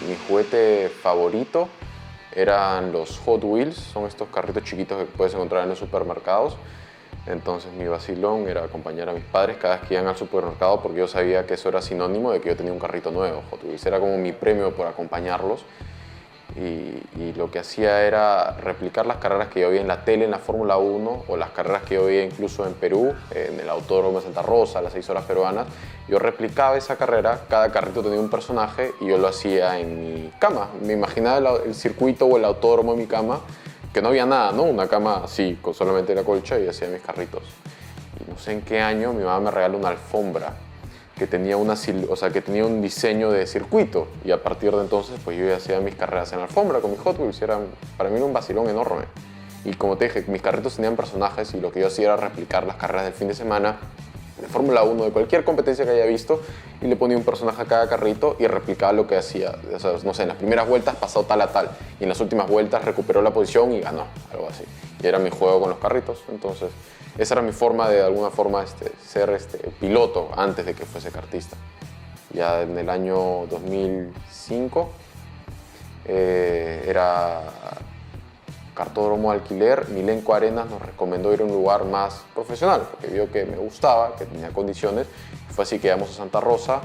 Mi juguete favorito eran los Hot Wheels, son estos carritos chiquitos que puedes encontrar en los supermercados. Entonces mi vacilón era acompañar a mis padres cada vez que iban al supermercado porque yo sabía que eso era sinónimo de que yo tenía un carrito nuevo. Hot Wheels era como mi premio por acompañarlos. Y lo que hacía era replicar las carreras que yo veía en la tele en la Fórmula 1 o las carreras que yo veía incluso en Perú, en el Autódromo de Santa Rosa, las 6 horas peruanas. Yo replicaba esa carrera, cada carrito tenía un personaje y yo lo hacía en mi cama. Me imaginaba el circuito o el autódromo en mi cama, que no había nada, ¿no? Una cama así, con solamente la colcha y hacía mis carritos. Y no sé en qué año mi mamá me regaló una alfombra que tenía, que tenía un diseño de circuito y a partir de entonces pues yo ya hacía mis carreras en la alfombra con mis Hot Wheels. Para mí era un vacilón enorme. Y como te dije, mis carritos tenían personajes y lo que yo hacía era replicar las carreras del fin de semana de Fórmula 1, de cualquier competencia que haya visto, y le ponía un personaje a cada carrito y replicaba lo que hacía. O sea, no sé, en las primeras vueltas pasó tal a tal y en las últimas vueltas recuperó la posición y ganó, algo así. Y era mi juego con los carritos. Entonces esa era mi forma de alguna forma ser piloto antes de que fuese kartista. Ya en el año 2005 era cartódromo alquiler. Milenco Arenas nos recomendó ir a un lugar más profesional porque vio que me gustaba, que tenía condiciones. Fue así que íbamos a Santa Rosa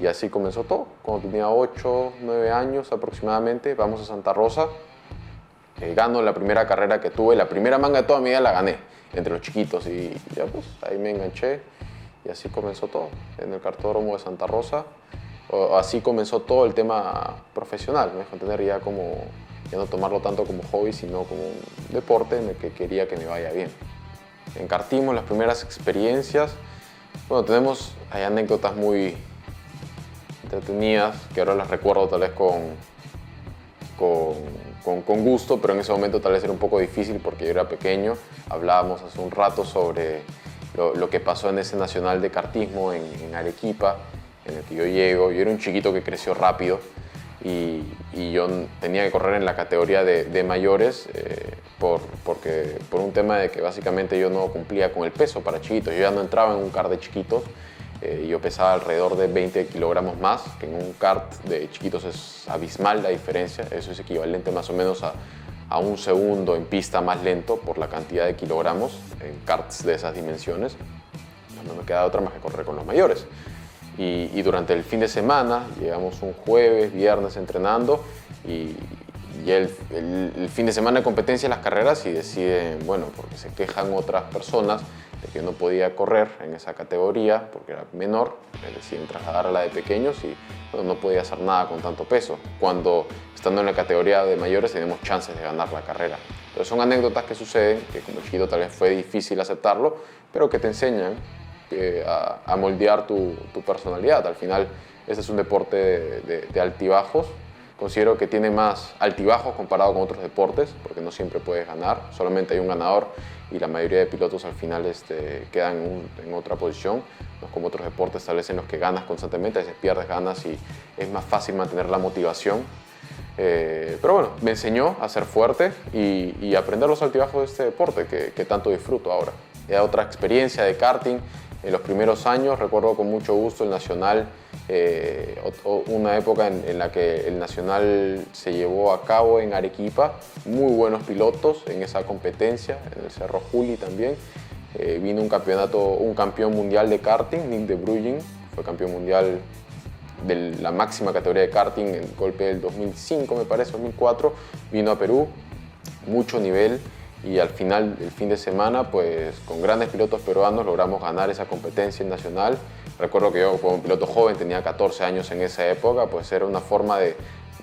y así comenzó todo. Cuando tenía 8, 9 años aproximadamente, vamos a Santa Rosa. Gano la primera carrera que tuve, la primera manga de toda mi vida la gané entre los chiquitos y ya pues ahí me enganché y así comenzó todo en el cartódromo de Santa Rosa. Así comenzó todo el tema profesional, me dejó entender ya no tomarlo tanto como hobby sino como un deporte en el que quería que me vaya bien. En kartismo las primeras experiencias, bueno, hay anécdotas muy entretenidas que ahora las recuerdo tal vez con gusto, pero en ese momento tal vez era un poco difícil porque yo era pequeño. Hablábamos hace un rato sobre lo que pasó en ese nacional de kartismo en Arequipa, en el que yo llego. Yo era un chiquito que creció rápido y yo tenía que correr en la categoría de mayores por un tema de que básicamente yo no cumplía con el peso para chiquitos. Yo ya no entraba en un kart de chiquitos. Yo pesaba alrededor de 20 kilogramos más, que en un kart de chiquitos es abismal la diferencia. Eso es equivalente más o menos a un segundo en pista más lento por la cantidad de kilogramos en karts de esas dimensiones. No me queda otra más que correr con los mayores. Y durante el fin de semana, llegamos un jueves, viernes entrenando y el fin de semana de competencia las carreras y deciden, bueno, porque se quejan otras personas de que no podía correr en esa categoría porque era menor, deciden trasladar a la de pequeños y bueno, no podía hacer nada con tanto peso, cuando estando en la categoría de mayores tenemos chances de ganar la carrera. Entonces son anécdotas que suceden, que como chiquito tal vez fue difícil aceptarlo, pero que te enseñan a moldear tu personalidad. Al final este es un deporte de altibajos. Considero que tiene más altibajos comparado con otros deportes, porque no siempre puedes ganar, solamente hay un ganador y la mayoría de pilotos al final quedan en otra posición. No es como otros deportes tal vez en los que ganas constantemente, a veces pierdes, ganas y es más fácil mantener la motivación. Pero bueno, me enseñó a ser fuerte y aprender los altibajos de este deporte que tanto disfruto ahora. Era otra experiencia de karting. En los primeros años recuerdo con mucho gusto el Nacional, una época en la que el Nacional se llevó a cabo en Arequipa, muy buenos pilotos en esa competencia, en el Cerro Juli también. Vino un campeón mundial de karting, Nick de Bruijn, fue campeón mundial de la máxima categoría de karting, el golpe del 2005 me parece, 2004, vino a Perú, mucho nivel. Y al final, el fin de semana, pues con grandes pilotos peruanos logramos ganar esa competencia nacional. Recuerdo que yo como piloto joven, tenía 14 años en esa época, pues era una forma de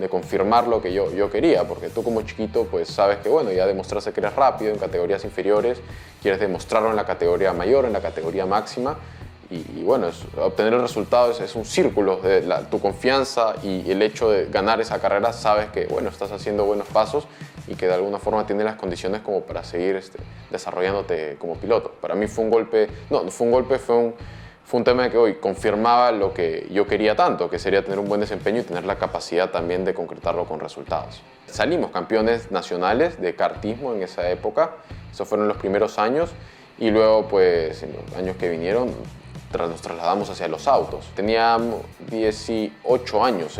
confirmar lo que yo quería, porque tú como chiquito pues sabes que bueno, ya demostraste que eres rápido en categorías inferiores, quieres demostrarlo en la categoría mayor, en la categoría máxima. Y bueno, obtener el resultado es un círculo, tu confianza y el hecho de ganar esa carrera, sabes que bueno, estás haciendo buenos pasos y que de alguna forma tienes las condiciones como para seguir desarrollándote como piloto. Para mí fue un golpe, fue un tema de que hoy confirmaba lo que yo quería tanto, que sería tener un buen desempeño y tener la capacidad también de concretarlo con resultados. Salimos campeones nacionales de kartismo en esa época, esos fueron los primeros años y luego pues en los años que vinieron nos trasladamos hacia los autos. Tenía 18 años,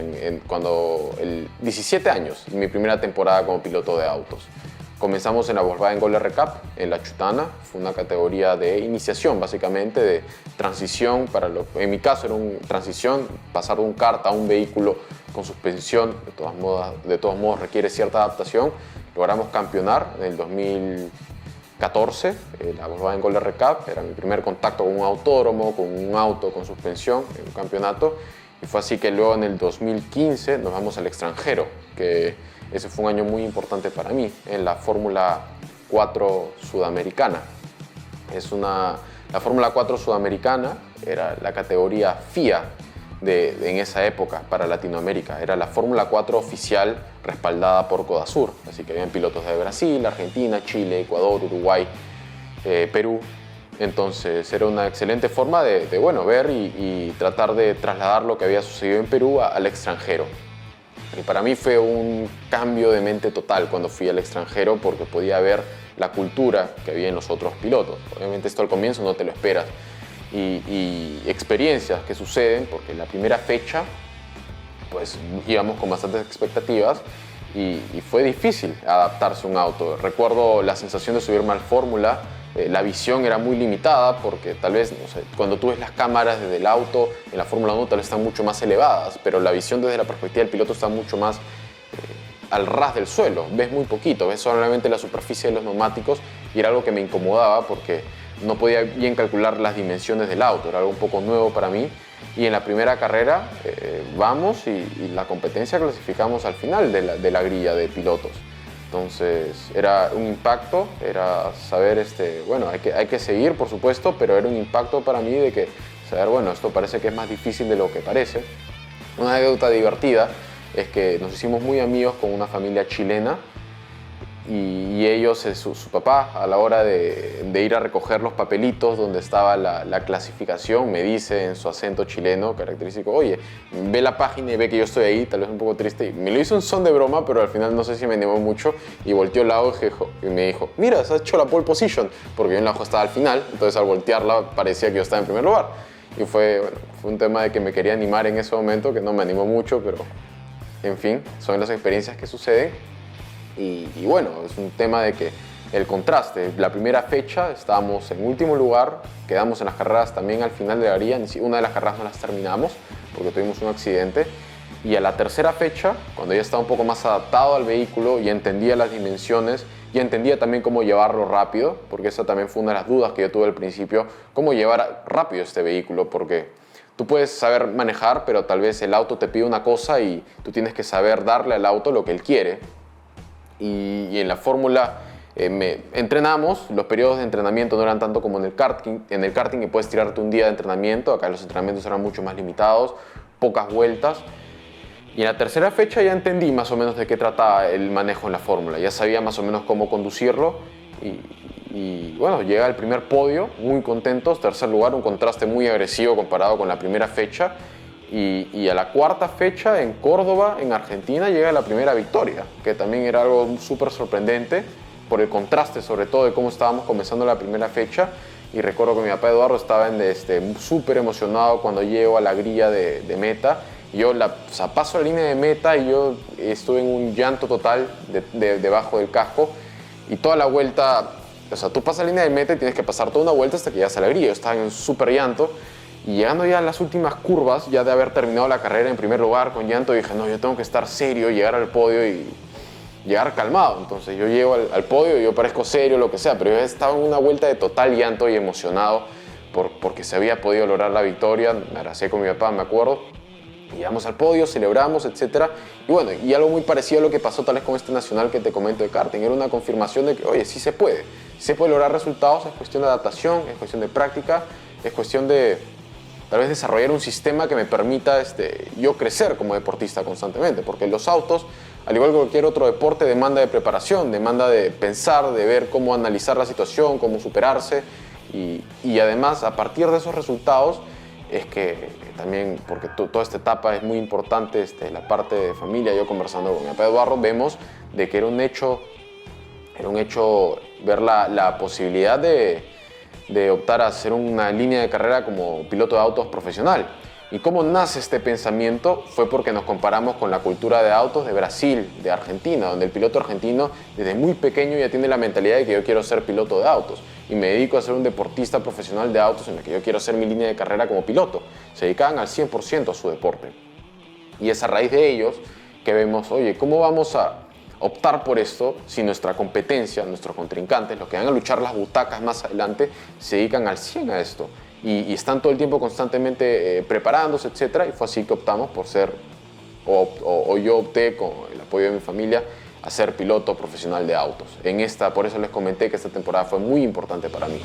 17 años, en mi primera temporada como piloto de autos. Comenzamos en la Volkswagen Gol R Cup, en la Chutana. Fue una categoría de iniciación, básicamente, de transición. En mi caso era una transición, pasar de un kart a un vehículo con suspensión. De todos modos requiere cierta adaptación. Logramos campeonar en el 2014, la Volkswagen Gol R Cup. Era mi primer contacto con un autódromo, con un auto con suspensión en un campeonato. Y fue así que luego en el 2015 nos vamos al extranjero, que ese fue un año muy importante para mí, en la Fórmula 4 sudamericana. La Fórmula 4 sudamericana era la categoría FIA en esa época para Latinoamérica. Era la Fórmula 4 oficial respaldada por Codasur. Así que habían pilotos de Brasil, Argentina, Chile, Ecuador, Uruguay, Perú. Entonces era una excelente forma de ver y tratar de trasladar lo que había sucedido en Perú al extranjero. Y para mí fue un cambio de mente total cuando fui al extranjero, porque podía ver la cultura que había en los otros pilotos. Obviamente esto al comienzo no te lo esperas. Y experiencias que suceden, porque en la primera fecha pues íbamos con bastantes expectativas y fue difícil adaptarse a un auto. Recuerdo la sensación de subirme al Fórmula. La visión era muy limitada porque tal vez, no sé, cuando tú ves las cámaras desde el auto en la Fórmula 1 tal vez están mucho más elevadas, pero la visión desde la perspectiva del piloto está mucho más al ras del suelo. Ves muy poquito, ves solamente la superficie de los neumáticos, y era algo que me incomodaba porque no podía bien calcular las dimensiones del auto. Era algo un poco nuevo para mí. Y en la primera carrera vamos y la competencia clasificamos al final de la grilla de pilotos. Entonces era un impacto, era saber, hay que seguir por supuesto, pero era un impacto para mí de que saber, esto parece que es más difícil de lo que parece. Una anécdota divertida es que nos hicimos muy amigos con una familia chilena y ellos, su papá, a la hora de ir a recoger los papelitos donde estaba la clasificación, me dice en su acento chileno característico: oye, ve la página y ve que yo estoy ahí, tal vez un poco triste. Y me lo hizo en son de broma, pero al final no sé si me animó mucho, y volteó el lado y me dijo: mira, has hecho la pole position, porque yo en la hoja estaba al final, entonces al voltearla parecía que yo estaba en primer lugar. Y fue un tema de que me quería animar en ese momento, que no me animó mucho, pero en fin, son las experiencias que suceden. Y es un tema de que el contraste. La primera fecha estábamos en último lugar, quedamos en las carreras también al final de la grilla. Una de las carreras no las terminamos porque tuvimos un accidente. Y a la tercera fecha, cuando ya estaba un poco más adaptado al vehículo y entendía las dimensiones y entendía también cómo llevarlo rápido, porque esa también fue una de las dudas que yo tuve al principio: cómo llevar rápido este vehículo, porque tú puedes saber manejar, pero tal vez el auto te pide una cosa y tú tienes que saber darle al auto lo que él quiere. Y en la Fórmula entrenamos, los periodos de entrenamiento no eran tanto como en el karting. En el karting puedes tirarte un día de entrenamiento, acá los entrenamientos eran mucho más limitados, pocas vueltas. Y en la tercera fecha ya entendí más o menos de qué trataba el manejo en la Fórmula, ya sabía más o menos cómo conducirlo y llega el primer podio, muy contentos, tercer lugar, un contraste muy agresivo comparado con la primera fecha. Y a la cuarta fecha en Córdoba, en Argentina, llega la primera victoria, que también era algo súper sorprendente por el contraste, sobre todo de cómo estábamos comenzando la primera fecha. Y recuerdo que mi papá Eduardo estaba súper emocionado cuando llego a la grilla de meta. Y yo paso la línea de meta y yo estuve en un llanto total debajo del casco. Y toda la vuelta, tú pasas la línea de meta y tienes que pasar toda una vuelta hasta que llegas a la grilla. Yo estaba en un súper llanto. Y llegando ya a las últimas curvas, ya de haber terminado la carrera en primer lugar con llanto, dije: no, yo tengo que estar serio, llegar al podio y llegar calmado. Entonces yo llego al podio y yo parezco serio, lo que sea, pero yo estaba en una vuelta de total llanto y emocionado porque se había podido lograr la victoria. Me abracé con mi papá, me acuerdo. Llegamos al podio, celebramos, etc. Y algo muy parecido a lo que pasó tal vez con este nacional que te comento de karting. Era una confirmación de que, oye, sí se puede. Se puede lograr resultados, es cuestión de adaptación, es cuestión de práctica, es cuestión de tal vez desarrollar un sistema que me permita yo crecer como deportista constantemente, porque los autos, al igual que cualquier otro deporte, demanda de preparación, demanda de pensar, de ver cómo analizar la situación, cómo superarse, y además a partir de esos resultados es que también, porque toda esta etapa es muy importante, la parte de familia. Yo conversando con mi papá Eduardo, vemos de que era un hecho ver la posibilidad de de optar a hacer una línea de carrera como piloto de autos profesional. ¿Y cómo nace este pensamiento? Fue porque nos comparamos con la cultura de autos de Brasil, de Argentina, donde el piloto argentino desde muy pequeño ya tiene la mentalidad de que yo quiero ser piloto de autos y me dedico a ser un deportista profesional de autos en el que yo quiero hacer mi línea de carrera como piloto. Se dedicaban al 100% a su deporte. Y es a raíz de ellos que vemos, oye, ¿cómo vamos a optar por esto si nuestra competencia, nuestros contrincantes, los que van a luchar las butacas más adelante, se dedican al 100 a esto? Y están todo el tiempo constantemente preparándose, etcétera, y fue así que optamos por ser, o yo opté con el apoyo de mi familia, a ser piloto profesional de autos. Por eso les comenté que esta temporada fue muy importante para mí.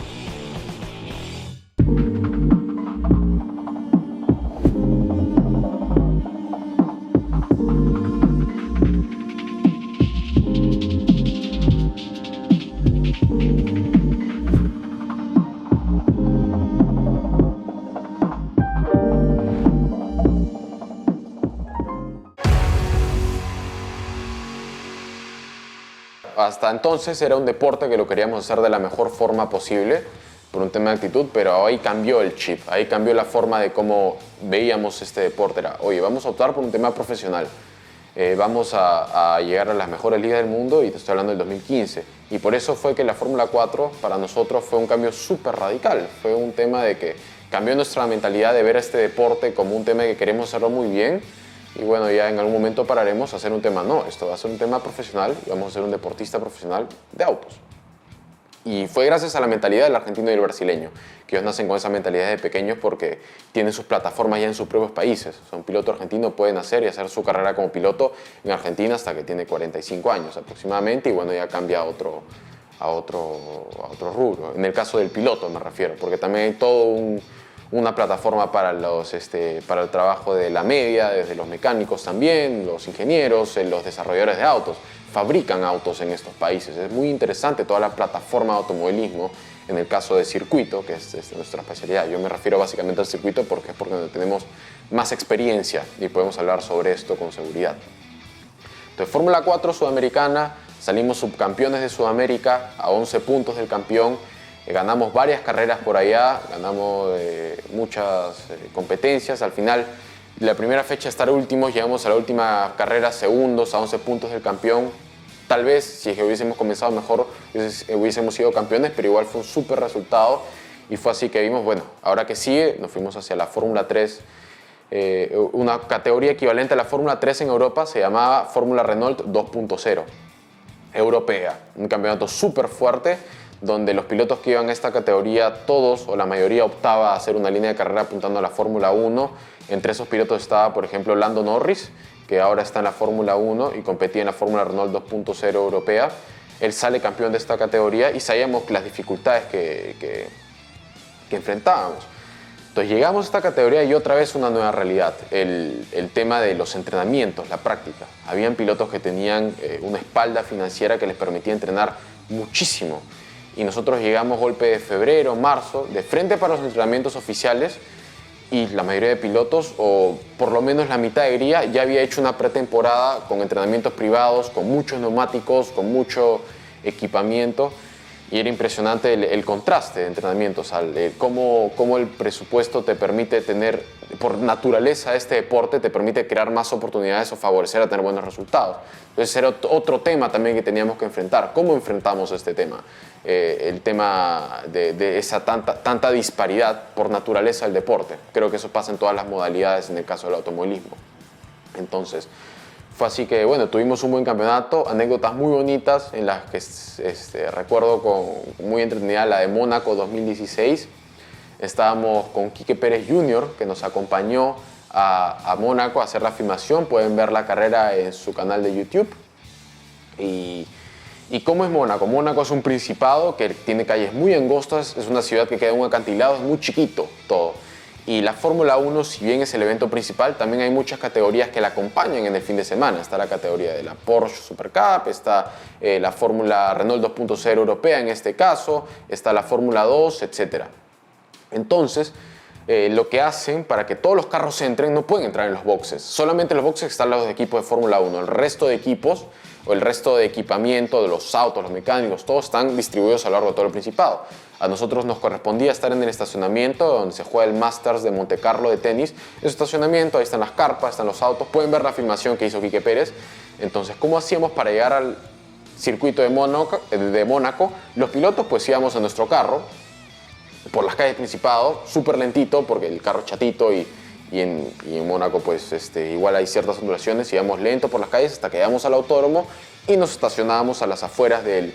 Hasta entonces era un deporte que lo queríamos hacer de la mejor forma posible, por un tema de actitud, pero ahí cambió el chip, ahí cambió la forma de cómo veíamos este deporte. Era, oye, vamos a optar por un tema profesional, vamos a llegar a las mejores ligas del mundo, y te estoy hablando del 2015. Y por eso fue que la Fórmula 4 para nosotros fue un cambio súper radical, fue un tema de que cambió nuestra mentalidad de ver este deporte como un tema que queremos hacerlo muy bien. Y bueno, ya en algún momento pararemos a hacer un tema, no, esto va a ser un tema profesional y vamos a ser un deportista profesional de autos. Y fue gracias a la mentalidad del argentino y el brasileño, que ellos nacen con esa mentalidad de pequeños porque tienen sus plataformas ya en sus propios países. O sea, un piloto argentino puede nacer y hacer su carrera como piloto en Argentina hasta que tiene 45 años aproximadamente, y bueno, ya cambia a otro rubro. En el caso del piloto me refiero, porque también hay todo una plataforma para el trabajo de la media, desde los mecánicos también, los ingenieros, los desarrolladores de autos. Fabrican autos en estos países. Es muy interesante toda la plataforma de automovilismo en el caso de circuito, que es nuestra especialidad. Yo me refiero básicamente al circuito porque es porque tenemos más experiencia y podemos hablar sobre esto con seguridad. Entonces, Fórmula 4 Sudamericana, salimos subcampeones de Sudamérica a 11 puntos del campeón. Ganamos varias carreras por allá, ganamos muchas competencias. Al final, la primera fecha estar últimos, llegamos a la última carrera segundos, a 11 puntos del campeón. Tal vez, si es que hubiésemos comenzado mejor, hubiésemos sido campeones, pero igual fue un súper resultado. Y fue así que vimos, bueno, ahora que sigue, nos fuimos hacia la Fórmula 3. Una categoría equivalente a la Fórmula 3 en Europa se llamaba Fórmula Renault 2.0, europea. Un campeonato súper fuerte, donde los pilotos que iban a esta categoría, todos o la mayoría optaba a hacer una línea de carrera apuntando a la Fórmula 1. Entre esos pilotos estaba, por ejemplo, Lando Norris, que ahora está en la Fórmula 1 y competía en la Fórmula Renault 2.0 europea. Él sale campeón de esta categoría y sabíamos las dificultades que enfrentábamos. Entonces llegamos a esta categoría y otra vez una nueva realidad, el tema de los entrenamientos, la práctica. Habían pilotos que tenían una espalda financiera que les permitía entrenar muchísimo. Y nosotros llegamos golpe de febrero, marzo, de frente para los entrenamientos oficiales, y la mayoría de pilotos, o por lo menos la mitad de grilla, ya había hecho una pretemporada con entrenamientos privados, con muchos neumáticos, con mucho equipamiento, y era impresionante el contraste de entrenamientos, cómo el presupuesto te permite tener, por naturaleza este deporte, te permite crear más oportunidades o favorecer a tener buenos resultados. Entonces era otro tema también que teníamos que enfrentar. ¿Cómo enfrentamos este tema? El tema de esa tanta disparidad por naturaleza del deporte. Creo que eso pasa en todas las modalidades en el caso del automovilismo. Entonces, fue así que, bueno, tuvimos un buen campeonato, anécdotas muy bonitas en las que recuerdo muy entretenida la de Mónaco 2016. Estábamos con Quique Pérez Jr., que nos acompañó a Mónaco a hacer la filmación. Pueden ver la carrera en su canal de YouTube. ¿Y cómo es Mónaco? Mónaco es un principado que tiene calles muy angostas, es una ciudad que queda en un acantilado, es muy chiquito todo. Y la Fórmula 1, si bien es el evento principal, también hay muchas categorías que la acompañan en el fin de semana. Está la categoría de la Porsche Super Cup, está la Fórmula Renault 2.0 europea en este caso, está la Fórmula 2, etc. Entonces, lo que hacen para que todos los carros entren, no pueden entrar en los boxes. Solamente en los boxes están los equipos de Fórmula 1. El resto de equipos o el resto de equipamiento de los autos, los mecánicos, todos están distribuidos a lo largo de todo el Principado. A nosotros nos correspondía estar en el estacionamiento donde se juega el Masters de Monte Carlo de tenis. Ese estacionamiento, ahí están las carpas, están los autos. Pueden ver la filmación que hizo Quique Pérez. Entonces, ¿cómo hacíamos para llegar al circuito de Mónaco? Los pilotos pues íbamos en nuestro carro por las calles del Principado, súper lentito porque el carro es chatito y en Mónaco pues igual hay ciertas ondulaciones, íbamos lento por las calles hasta que llegamos al autódromo y nos estacionábamos a las afueras de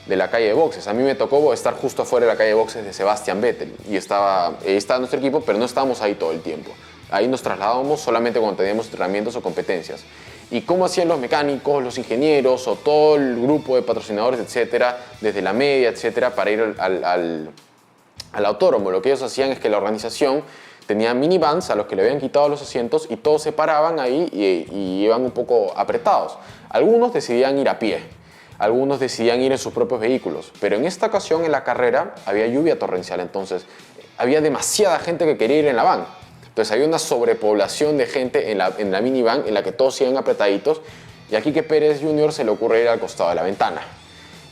la calle de boxes. A mí me tocó estar justo afuera de la calle de boxes de Sebastian Vettel y estaba nuestro equipo, pero no estábamos ahí todo el tiempo. Ahí nos trasladábamos solamente cuando teníamos entrenamientos o competencias. ¿Y cómo hacían los mecánicos, los ingenieros o todo el grupo de patrocinadores, etcétera, desde la media, etcétera, para ir al autódromo? Lo que ellos hacían es que la organización tenía minivans a los que le habían quitado los asientos y todos se paraban ahí y iban un poco apretados. Algunos decidían ir a pie, algunos decidían ir en sus propios vehículos, pero en esta ocasión en la carrera había lluvia torrencial, entonces había demasiada gente que quería ir en la van. Entonces había una sobrepoblación de gente en la minivan en la que todos iban apretaditos y a Quique Pérez Jr. se le ocurre ir al costado de la ventana.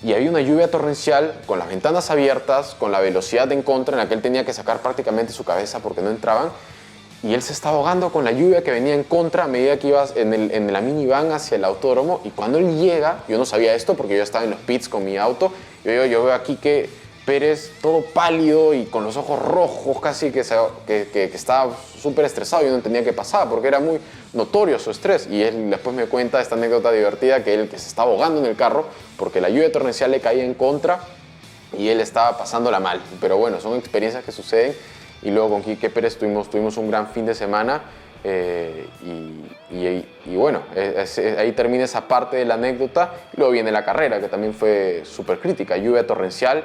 Y había una lluvia torrencial con las ventanas abiertas, con la velocidad en contra en la que él tenía que sacar prácticamente su cabeza porque no entraban. Y él se estaba ahogando con la lluvia que venía en contra a medida que iba en la minivan hacia el autódromo. Y cuando él llega, yo no sabía esto porque yo estaba en los pits con mi auto, yo veo a Quique Pérez todo pálido y con los ojos rojos casi que estaba súper estresado. Yo no entendía qué pasaba porque era muy notorio su estrés. Y él después me cuenta esta anécdota divertida que él que se estaba ahogando en el carro porque la lluvia torrencial le caía en contra y él estaba pasándola mal. Pero bueno, son experiencias que suceden. Y luego con Quique Pérez tuvimos un gran fin de semana y bueno, ahí termina esa parte de la anécdota. Luego viene la carrera, que también fue súper crítica, lluvia torrencial.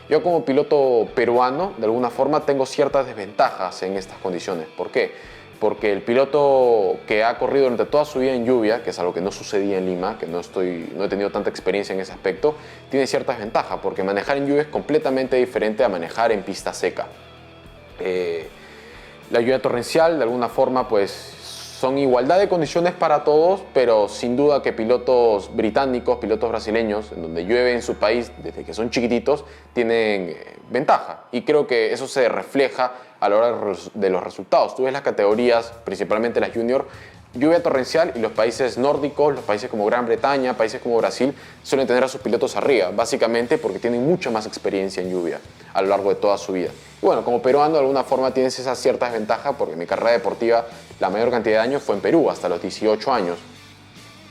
Yo como piloto peruano, de alguna forma, tengo ciertas desventajas en estas condiciones. ¿Por qué? Porque el piloto que ha corrido durante toda su vida en lluvia, que es algo que no sucedía en Lima, que no he tenido tanta experiencia en ese aspecto, tiene ciertas ventajas, porque manejar en lluvia es completamente diferente a manejar en pista seca. La lluvia torrencial, de alguna forma, pues son igualdad de condiciones para todos, pero sin duda que pilotos británicos, pilotos brasileños, en donde llueve en su país desde que son chiquititos, tienen ventaja. Y creo que eso se refleja a la hora de los resultados. Tú ves las categorías, principalmente las junior, lluvia torrencial y los países nórdicos, los países como Gran Bretaña, países como Brasil, suelen tener a sus pilotos arriba, básicamente porque tienen mucha más experiencia en lluvia a lo largo de toda su vida. Y bueno, como peruano de alguna forma tienes esa cierta desventaja porque mi carrera deportiva, la mayor cantidad de años fue en Perú, hasta los 18 años.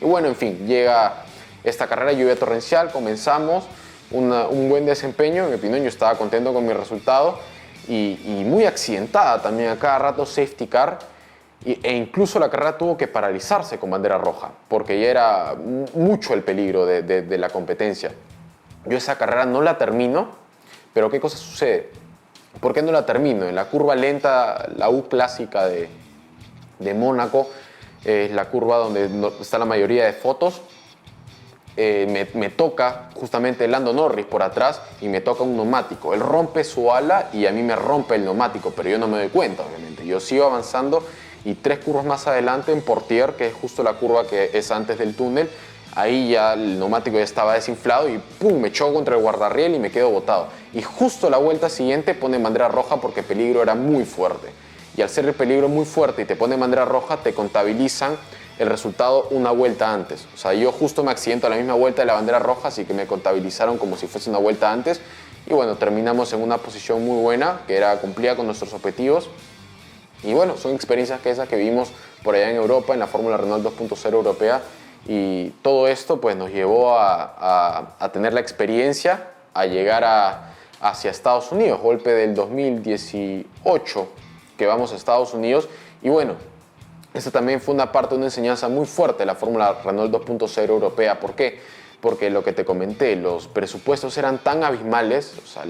Y bueno, en fin, llega esta carrera lluvia torrencial, comenzamos, un buen desempeño, en mi opinión yo estaba contento con mi resultado y muy accidentada también a cada rato, safety car. E incluso la carrera tuvo que paralizarse con bandera roja, porque ya era mucho el peligro de la competencia. Yo esa carrera no la termino, pero ¿qué cosa sucede? ¿Por qué no la termino? En la curva lenta, la U clásica de Mónaco, es la curva donde está la mayoría de fotos, me toca justamente Lando Norris por atrás y me toca un neumático. Él rompe su ala y a mí me rompe el neumático, pero yo no me doy cuenta, obviamente. Yo sigo avanzando y 3 curvas más adelante en Portier, que es justo la curva que es antes del túnel, ahí ya el neumático ya estaba desinflado y ¡pum! Me choco contra el guardarriel y me quedo botado. Y justo la vuelta siguiente ponen bandera roja porque el peligro era muy fuerte. Y al ser el peligro muy fuerte y te ponen bandera roja, te contabilizan el resultado una vuelta antes. O sea, yo justo me accidento a la misma vuelta de la bandera roja, así que me contabilizaron como si fuese una vuelta antes. Y bueno, terminamos en una posición muy buena, que cumplía con nuestros objetivos. Y bueno, son experiencias que esas que vivimos por allá en Europa, en la Fórmula Renault 2.0 europea. Y todo esto pues nos llevó a tener la experiencia, a llegar hacia Estados Unidos, golpe del 2018 que vamos a Estados Unidos. Y bueno, esta también fue una parte, una enseñanza muy fuerte de la Fórmula Renault 2.0 europea. ¿Por qué? Porque lo que te comenté, los presupuestos eran tan abismales, o sea,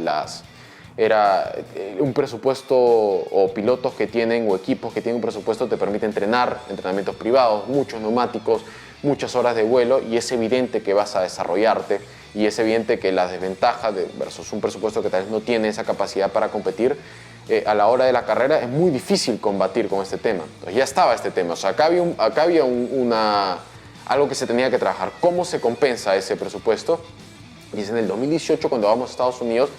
era un presupuesto o pilotos que tienen o equipos que tienen un presupuesto te permite entrenar, entrenamientos privados, muchos neumáticos, muchas horas de vuelo y es evidente que vas a desarrollarte y es evidente que la desventaja versus un presupuesto que tal vez no tiene esa capacidad para competir a la hora de la carrera, es muy difícil combatir con este tema. Entonces ya estaba este tema, o sea, acá había algo que se tenía que trabajar. ¿Cómo se compensa ese presupuesto? Y es en el 2018 cuando vamos a Estados Unidos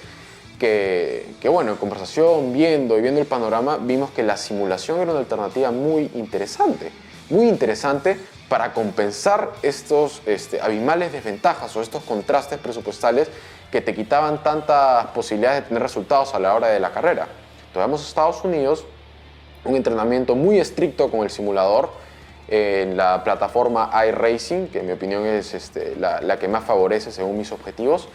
que bueno, en conversación, viendo el panorama, vimos que la simulación era una alternativa muy interesante para compensar estos abismales desventajas o estos contrastes presupuestales que te quitaban tantas posibilidades de tener resultados a la hora de la carrera. Entonces vamos a Estados Unidos, un entrenamiento muy estricto con el simulador en la plataforma iRacing, que en mi opinión es la que más favorece según mis objetivos.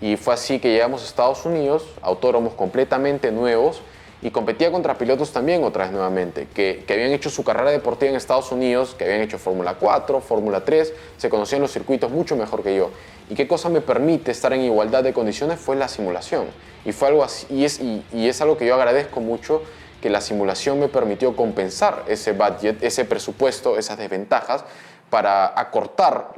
Y fue así que llegamos a Estados Unidos, autódromos completamente nuevos, y competía contra pilotos también otra vez nuevamente, que habían hecho su carrera deportiva en Estados Unidos, que habían hecho Fórmula 4, Fórmula 3, se conocían los circuitos mucho mejor que yo. ¿Y qué cosa me permite estar en igualdad de condiciones? Fue la simulación. Y fue algo así, y es algo que yo agradezco mucho, que la simulación me permitió compensar ese budget, ese presupuesto, esas desventajas, para acortar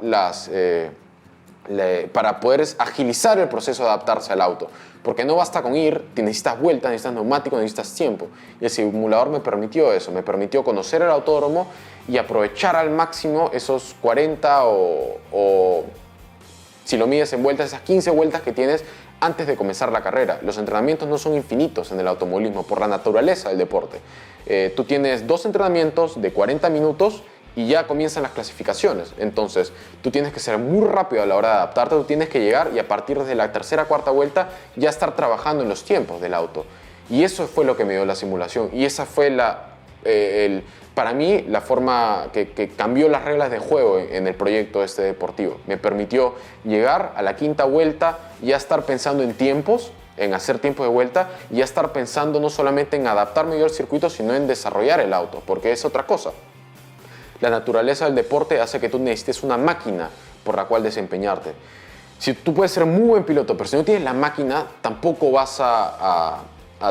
para poder agilizar el proceso de adaptarse al auto. Porque no basta con ir, necesitas vueltas, necesitas neumáticos, necesitas tiempo. Y el simulador me permitió eso, me permitió conocer el autódromo y aprovechar al máximo esos 40 o si lo mides en vueltas, esas 15 vueltas que tienes antes de comenzar la carrera. Los entrenamientos no son infinitos en el automovilismo por la naturaleza del deporte. Tú tienes 2 entrenamientos de 40 minutos y ya comienzan las clasificaciones. Entonces, tú tienes que ser muy rápido a la hora de adaptarte, tú tienes que llegar y a partir de la tercera, cuarta vuelta ya estar trabajando en los tiempos del auto. Y eso fue lo que me dio la simulación. Y esa fue para mí la forma que cambió las reglas de juego en el proyecto deportivo. Me permitió llegar a la quinta vuelta, ya estar pensando en tiempos, en hacer tiempo de vuelta, y ya estar pensando no solamente en adaptarme yo al circuito, sino en desarrollar el auto, porque es otra cosa. La naturaleza del deporte hace que tú necesites una máquina por la cual desempeñarte. Si tú puedes ser muy buen piloto, pero si no tienes la máquina, tampoco vas a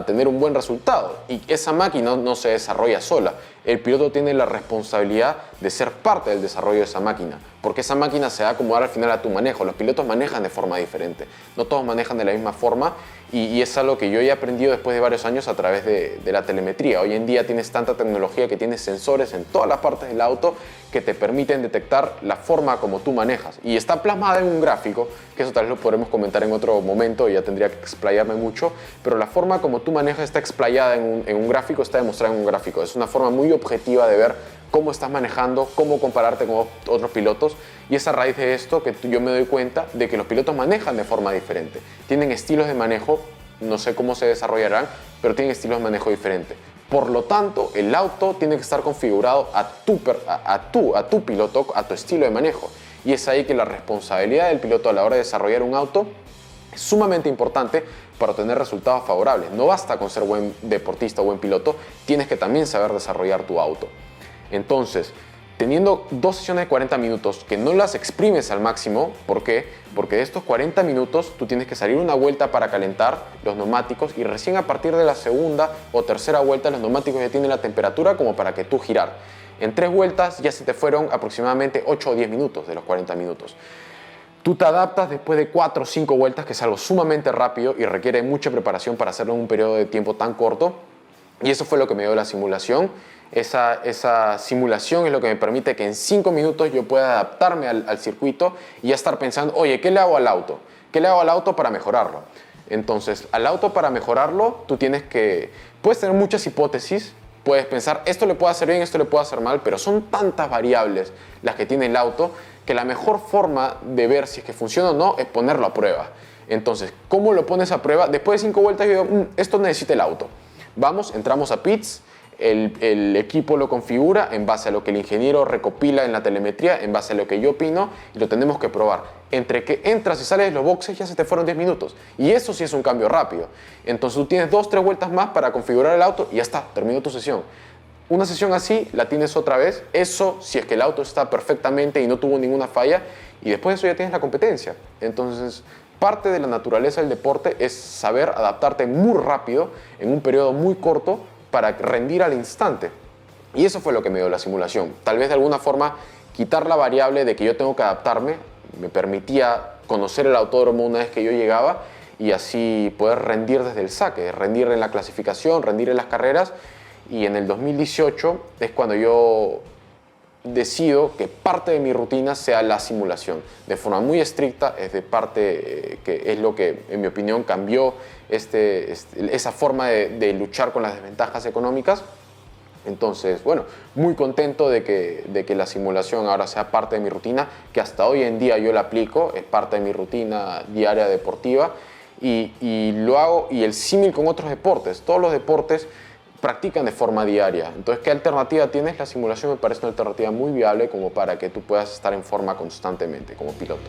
tener un buen resultado. Y esa máquina no se desarrolla sola. El piloto tiene la responsabilidad de ser parte del desarrollo de esa máquina, porque esa máquina se va a acomodar al final a tu manejo. Los pilotos manejan de forma diferente, no todos manejan de la misma forma, y es algo que yo he aprendido después de varios años a través de la telemetría. Hoy en día tienes tanta tecnología que tienes sensores en todas las partes del auto que te permiten detectar la forma como tú manejas, y está plasmada en un gráfico, que eso tal vez lo podremos comentar en otro momento, ya tendría que explayarme mucho, pero la forma como tú manejas está explayada en un gráfico, está demostrada en un gráfico. Es una forma muy objetiva de ver cómo estás manejando, cómo compararte con otros pilotos, y es a raíz de esto que yo me doy cuenta de que los pilotos manejan de forma diferente. Tienen estilos de manejo, no sé cómo se desarrollarán, pero tienen estilos de manejo diferentes. Por lo tanto, el auto tiene que estar configurado a tu piloto, a tu estilo de manejo. Y es ahí que la responsabilidad del piloto a la hora de desarrollar un auto es sumamente importante para obtener resultados favorables. No basta con ser buen deportista o buen piloto, tienes que también saber desarrollar tu auto. Entonces, teniendo 2 sesiones de 40 minutos que no las exprimes al máximo, ¿por qué? Porque de estos 40 minutos tú tienes que salir una vuelta para calentar los neumáticos, y recién a partir de la segunda o tercera vuelta los neumáticos ya tienen la temperatura como para que tú girar. En 3 vueltas ya se te fueron aproximadamente 8 o 10 minutos de los 40 minutos. Tú te adaptas después de 4 o 5 vueltas, que es algo sumamente rápido y requiere mucha preparación para hacerlo en un periodo de tiempo tan corto. Y eso fue lo que me dio la simulación. Esa simulación es lo que me permite que en 5 minutos yo pueda adaptarme al circuito y ya estar pensando, oye, ¿qué le hago al auto? ¿Qué le hago al auto para mejorarlo? Entonces, al auto para mejorarlo, puedes tener muchas hipótesis, puedes pensar, esto le puedo hacer bien, esto le puedo hacer mal, pero son tantas variables las que tiene el auto que la mejor forma de ver si es que funciona o no es ponerlo a prueba. Entonces, ¿cómo lo pones a prueba? Después de 5 vueltas yo digo, esto necesita el auto. Vamos, entramos a pits, el equipo lo configura en base a lo que el ingeniero recopila en la telemetría, en base a lo que yo opino, y lo tenemos que probar. Entre que entras y sales de los boxes ya se te fueron 10 minutos. Y eso sí es un cambio rápido. Entonces tú tienes 2 o 3 vueltas más para configurar el auto y ya está, terminó tu sesión. Una sesión así la tienes otra vez, eso si es que el auto está perfectamente y no tuvo ninguna falla, y después de eso ya tienes la competencia. Entonces, parte de la naturaleza del deporte es saber adaptarte muy rápido, en un periodo muy corto, para rendir al instante. Y eso fue lo que me dio la simulación. Tal vez de alguna forma quitar la variable de que yo tengo que adaptarme, me permitía conocer el autódromo una vez que yo llegaba, y así poder rendir desde el saque, rendir en la clasificación, rendir en las carreras. Y en el 2018 es cuando yo decido que parte de mi rutina sea la simulación, de forma muy estricta, es de parte que es lo que, en mi opinión, cambió esa forma de luchar con las desventajas económicas. Entonces, bueno, muy contento de que la simulación ahora sea parte de mi rutina, que hasta hoy en día yo la aplico, es parte de mi rutina diaria deportiva y lo hago, y el símil con otros deportes, todos los deportes practican de forma diaria. Entonces, ¿qué alternativa tienes? La simulación me parece una alternativa muy viable como para que tú puedas estar en forma constantemente como piloto.